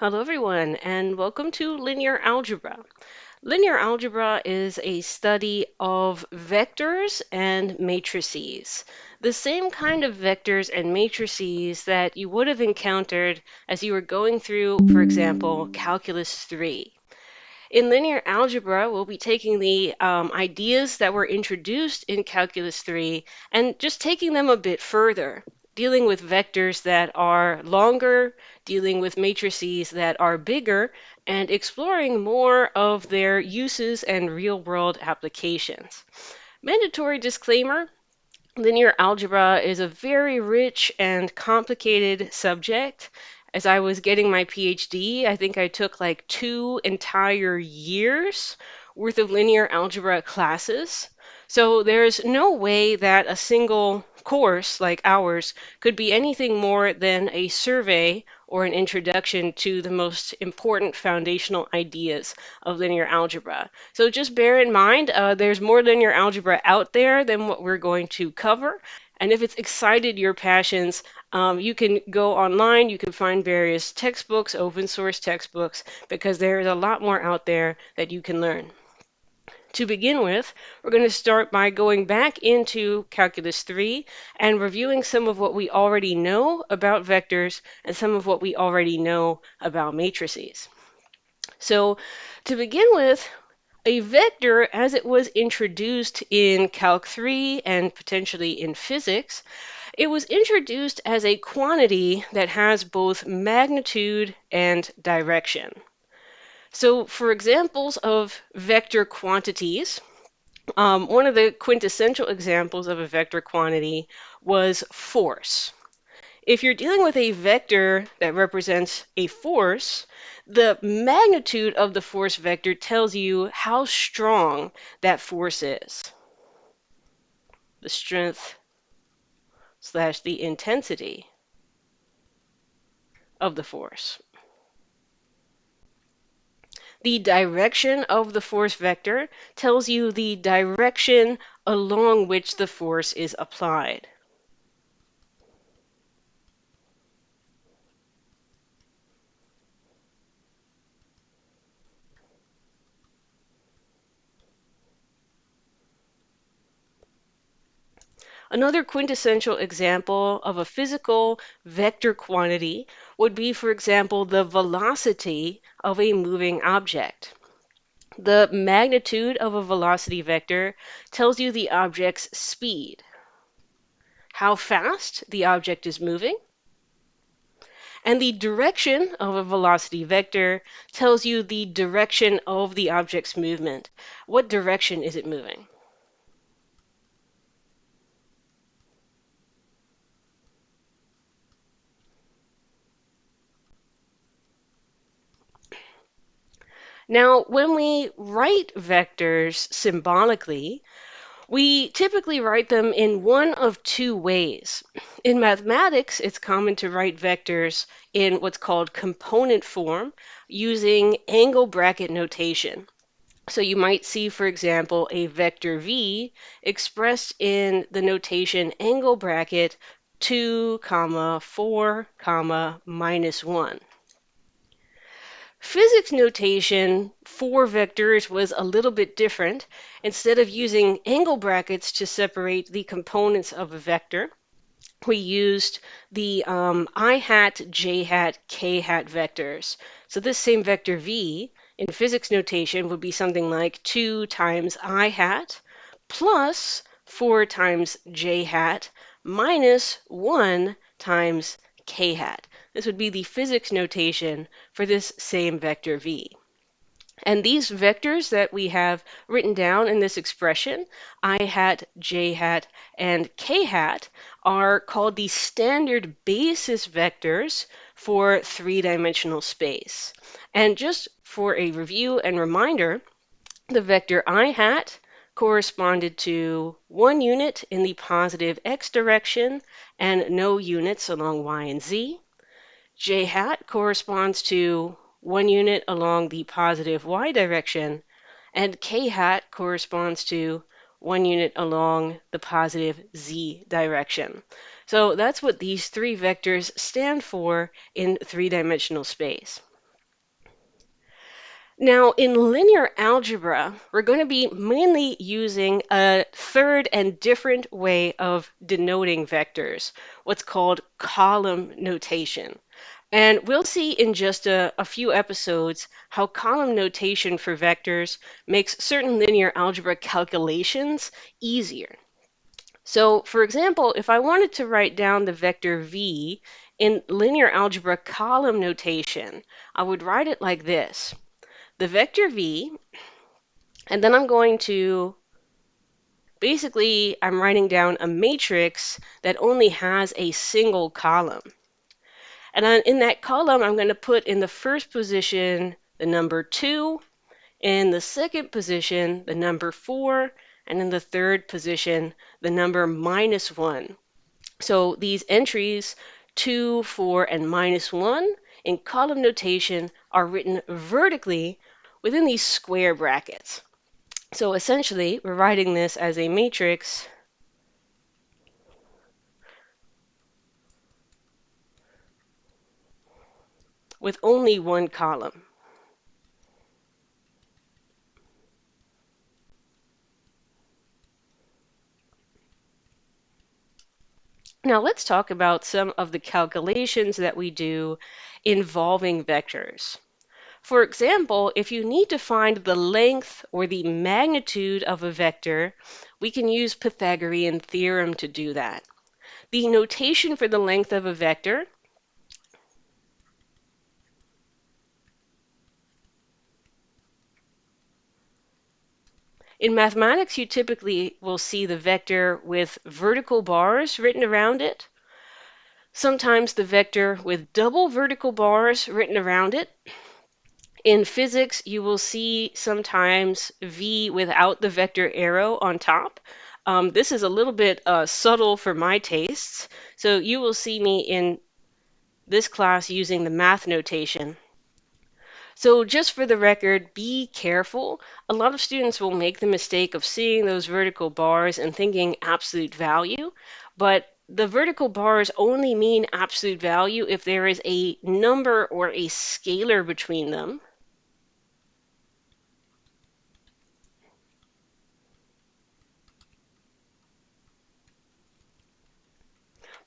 Hello, everyone, and welcome to Linear Algebra. Linear algebra is a study of vectors and matrices, the same kind of vectors and matrices that you would have encountered as you were going through, for example, Calculus 3. In linear algebra, we'll be taking the ideas that were introduced in Calculus 3 and just taking them a bit further, dealing with vectors that are longer, dealing with matrices that are bigger, and exploring more of their uses and real-world applications. Mandatory disclaimer. Linear algebra is a very rich and complicated subject. As I was getting my PhD, I think I took like 2 entire years worth of linear algebra classes. So there's no way that a single course like ours could be anything more than a survey or an introduction to the most important foundational ideas of linear algebra. So just bear in mind, there's more linear algebra out there than what we're going to cover. And if it's excited your passions, you can go online, you can find various textbooks, open source textbooks, because there's a lot more out there that you can learn. To begin with, we're going to start by going back into Calculus 3 and reviewing some of what we already know about vectors and some of what we already know about matrices. So to begin with, a vector, as it was introduced in Calc 3 and potentially in physics, it was introduced as a quantity that has both magnitude and direction. So for examples of vector quantities, one of the quintessential examples of a vector quantity was force. If you're dealing with a vector that represents a force, the magnitude of the force vector tells you how strong that force is. The strength slash the intensity of the force. The direction of the force vector tells you the direction along which the force is applied. Another quintessential example of a physical vector quantity would be, for example, the velocity of a moving object. The magnitude of a velocity vector tells you the object's speed, how fast the object is moving, and the direction of a velocity vector tells you the direction of the object's movement. What direction is it moving? Now, when we write vectors symbolically, we typically write them in one of two ways. In mathematics, it's common to write vectors in what's called component form using angle bracket notation. So you might see, for example, a vector v expressed in the notation angle bracket 2, comma, 4, comma, minus 1. Physics notation for vectors was a little bit different. Instead of using angle brackets to separate the components of a vector, we used the I hat, j hat, k hat vectors. So this same vector v in physics notation would be something like 2 times I hat plus 4 times j hat minus 1 times k hat. This would be the physics notation for this same vector v. And these vectors that we have written down in this expression, I hat, j hat, and k hat, are called the standard basis vectors for three-dimensional space. And just for a review and reminder, the vector I hat corresponded to 1 unit in the positive x direction and no units along y and z. J hat corresponds to 1 unit along the positive y direction, and k hat corresponds to 1 unit along the positive z direction. So that's what these three vectors stand for in three-dimensional space. Now, in linear algebra, we're going to be mainly using a third and different way of denoting vectors, what's called column notation. And we'll see in just a few episodes how column notation for vectors makes certain linear algebra calculations easier. So, for example, if I wanted to write down the vector v in linear algebra column notation, I would write it like this. The vector v, and then I'm going to, basically, I'm writing down a matrix that only has a single column. And then in that column, I'm going to put in the first position the number 2, in the second position the number 4, and in the third position the number -1. So these entries, 2, 4, and -1, in column notation are written vertically within these square brackets. So essentially, we're writing this as a matrix with only one column. Now let's talk about some of the calculations that we do involving vectors. For example, if you need to find the length or the magnitude of a vector, we can use Pythagorean theorem to do that. The notation for the length of a vector in mathematics, you typically will see the vector with vertical bars written around it. Sometimes the vector with double vertical bars written around it. In physics, you will see sometimes v without the vector arrow on top. This is a little bit subtle for my tastes, so you will see me in this class using the math notation. So just for the record, be careful. A lot of students will make the mistake of seeing those vertical bars and thinking absolute value, but the vertical bars only mean absolute value if there is a number or a scalar between them.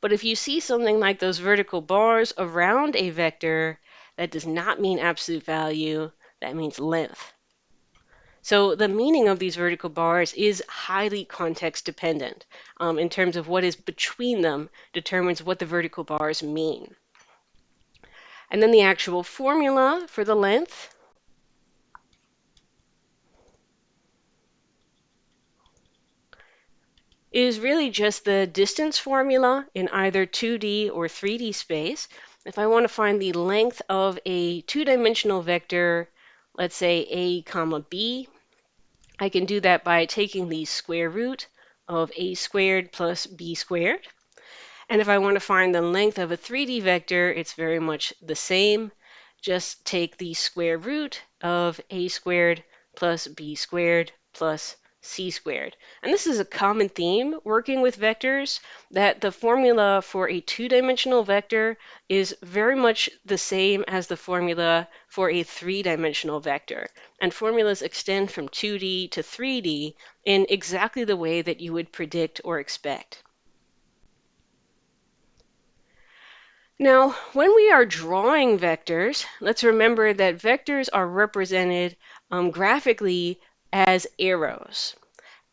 But if you see something like those vertical bars around a vector, that does not mean absolute value, that means length. So the meaning of these vertical bars is highly context dependent. In terms of what is between them determines what the vertical bars mean. And then the actual formula for the length is really just the distance formula in either 2D or 3D space. If I want to find the length of a two-dimensional vector, let's say a comma b, I can do that by taking the square root of a squared plus b squared. And if I want to find the length of a 3D vector, it's very much the same. Just take the square root of a squared plus b squared plus c squared. And this is a common theme working with vectors, that the formula for a two-dimensional vector is very much the same as the formula for a three-dimensional vector. And formulas extend from 2D to 3D in exactly the way that you would predict or expect. Now, when we are drawing vectors, let's remember that vectors are represented graphically as arrows.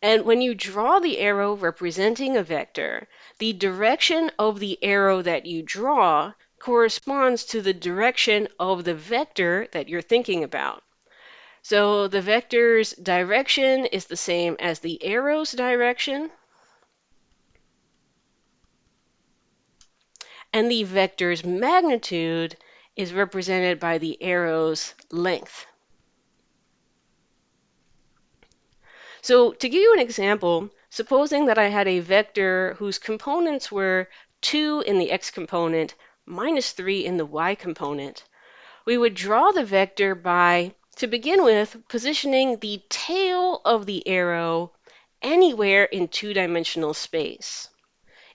And when you draw the arrow representing a vector, the direction of the arrow that you draw corresponds to the direction of the vector that you're thinking about. So the vector's direction is the same as the arrow's direction, and the vector's magnitude is represented by the arrow's length. So to give you an example, supposing that I had a vector whose components were 2 in the x component minus 3 in the y component, we would draw the vector by, to begin with, positioning the tail of the arrow anywhere in two-dimensional space.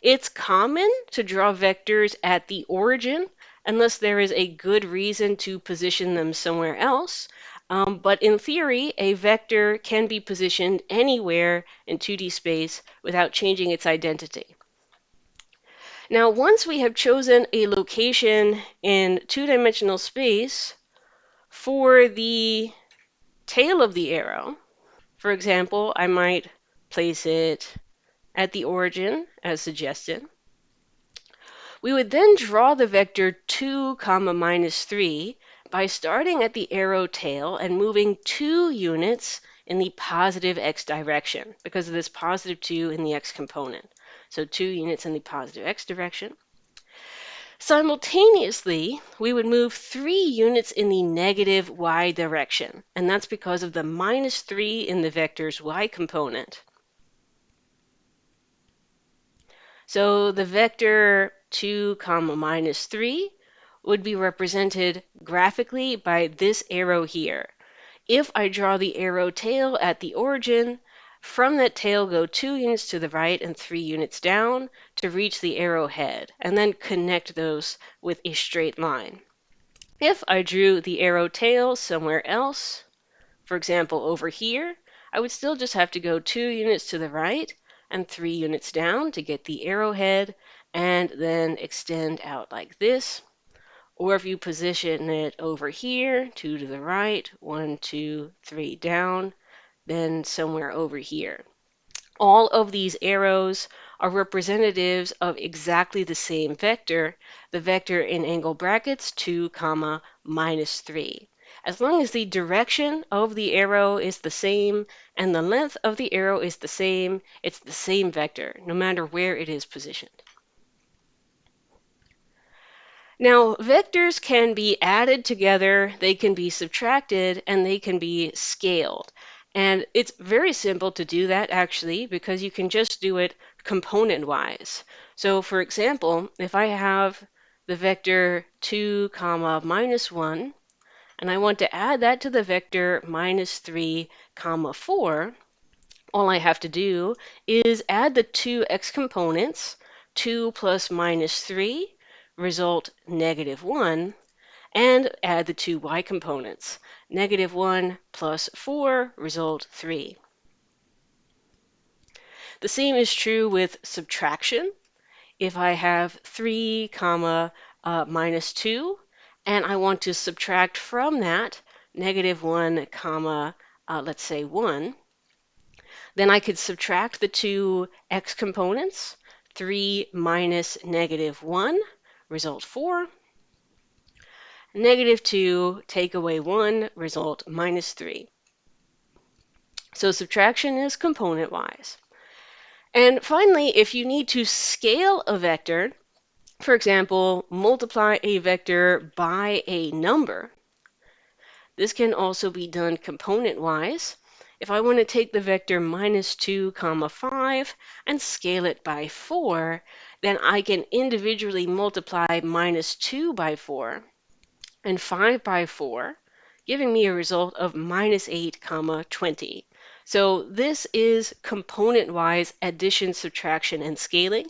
It's common to draw vectors at the origin unless there is a good reason to position them somewhere else. But in theory, a vector can be positioned anywhere in 2D space without changing its identity. Now, once we have chosen a location in two-dimensional space for the tail of the arrow, for example, I might place it at the origin as suggested. We would then draw the vector 2 comma minus 3 by starting at the arrow tail and moving 2 units in the positive x direction because of this positive 2 in the x component. So 2 units in the positive x direction. Simultaneously, we would move 3 units in the negative y direction, and that's because of the minus 3 in the vector's y component. So the vector 2 comma minus 3 would be represented graphically by this arrow here. If I draw the arrow tail at the origin, from that tail go 2 units to the right and 3 units down to reach the arrow head, and then connect those with a straight line. If I drew the arrow tail somewhere else, for example over here, I would still just have to go 2 units to the right and 3 units down to get the arrowhead and then extend out like this. Or if you position it over here, 2 to the right, 1, 2, 3 down, then somewhere over here. All of these arrows are representatives of exactly the same vector, the vector in angle brackets 2 comma minus 3. As long as the direction of the arrow is the same and the length of the arrow is the same, it's the same vector, no matter where it is positioned. Now, vectors can be added together, they can be subtracted, and they can be scaled. And it's very simple to do that actually, because you can just do it component-wise. So for example, if I have the vector 2 comma minus 1, and I want to add that to the vector minus 3 comma 4, all I have to do is add the two x components, 2 plus minus 3, result negative 1, and add the two y components, negative 1 plus 4, result 3. The same is true with subtraction. If I have 3 comma minus 2, and I want to subtract from that negative 1 comma, let's say 1, then I could subtract the two x components, 3 minus negative 1, result 4. Negative 2, take away 1, result minus 3. So subtraction is component-wise. And finally, if you need to scale a vector, for example, multiply a vector by a number, this can also be done component-wise. If I want to take the vector minus 2 comma 5 and scale it by 4, then I can individually multiply minus 2 by 4 and 5 by 4, giving me a result of minus 8 comma 20. So this is component-wise addition, subtraction, and scaling.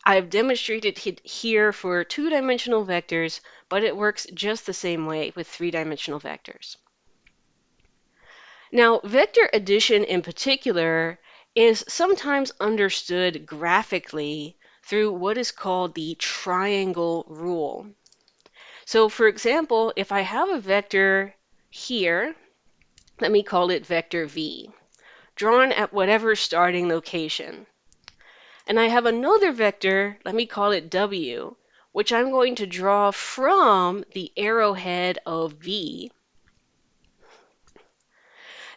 I've demonstrated it here for two-dimensional vectors, but it works just the same way with three-dimensional vectors. Now, vector addition in particular is sometimes understood graphically through what is called the triangle rule. So for example, if I have a vector here, let me call it vector v, drawn at whatever starting location. And I have another vector, let me call it w, which I'm going to draw from the arrowhead of v.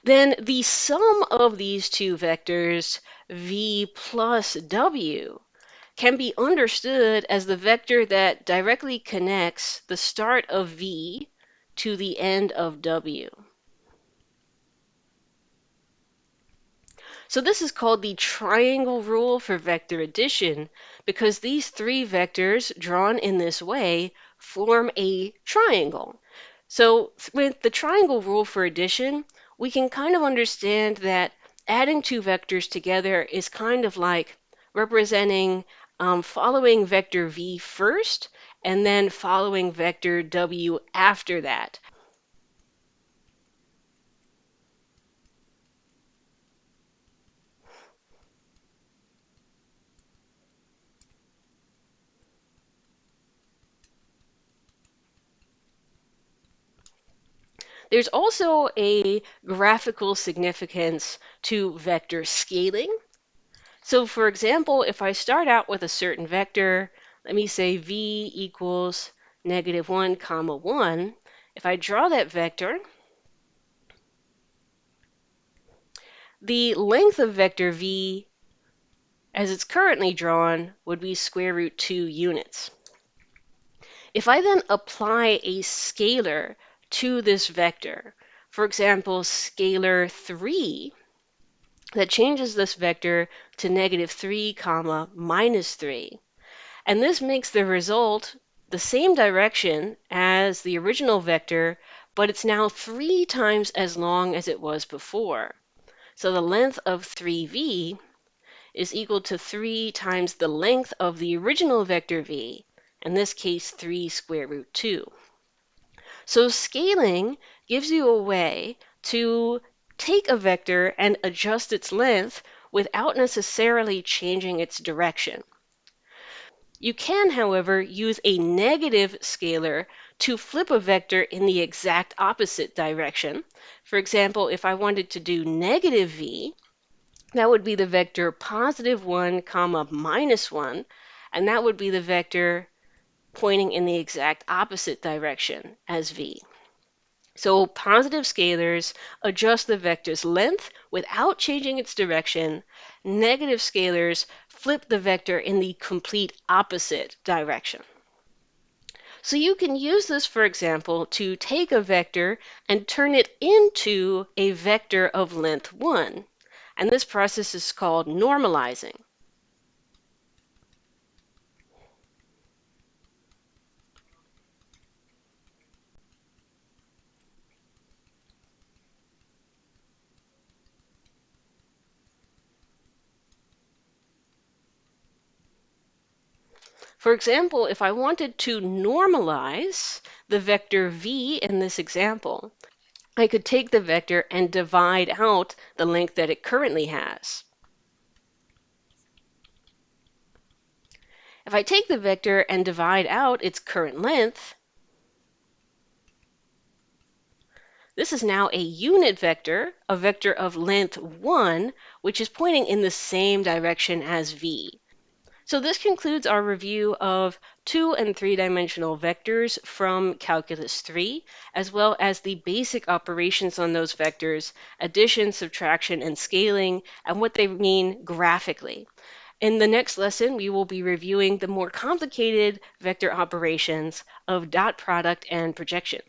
Then the sum of these two vectors, v plus w, can be understood as the vector that directly connects the start of v to the end of w. So this is called the triangle rule for vector addition because these three vectors drawn in this way form a triangle. So with the triangle rule for addition, we can kind of understand that adding two vectors together is kind of like representing following vector v first and then following vector w after that. There's also a graphical significance to vector scaling. So for example, if I start out with a certain vector, let me say v equals -1, comma 1. If I draw that vector, the length of vector v as it's currently drawn would be square root 2 units. If I then apply a scalar to this vector, for example, scalar 3, that changes this vector to -3, comma -3. And this makes the result the same direction as the original vector, but it's now 3 times as long as it was before. So the length of 3v is equal to 3 times the length of the original vector v, in this case 3 square root 2. So scaling gives you a way to take a vector and adjust its length without necessarily changing its direction. You can, however, use a negative scalar to flip a vector in the exact opposite direction. For example, if I wanted to do -v, that would be the vector +1, comma -1, and that would be the vector pointing in the exact opposite direction as v. So positive scalars adjust the vector's length without changing its direction. Negative scalars flip the vector in the complete opposite direction. So you can use this, for example, to take a vector and turn it into a vector of length 1. And this process is called normalizing. For example, if I wanted to normalize the vector v in this example, I could take the vector and divide out the length that it currently has. If I take the vector and divide out its current length, this is now a unit vector, a vector of length 1, which is pointing in the same direction as v. So this concludes our review of 2- and 3-dimensional vectors from Calculus 3, as well as the basic operations on those vectors, addition, subtraction, and scaling, and what they mean graphically. In the next lesson, we will be reviewing the more complicated vector operations of dot product and projection.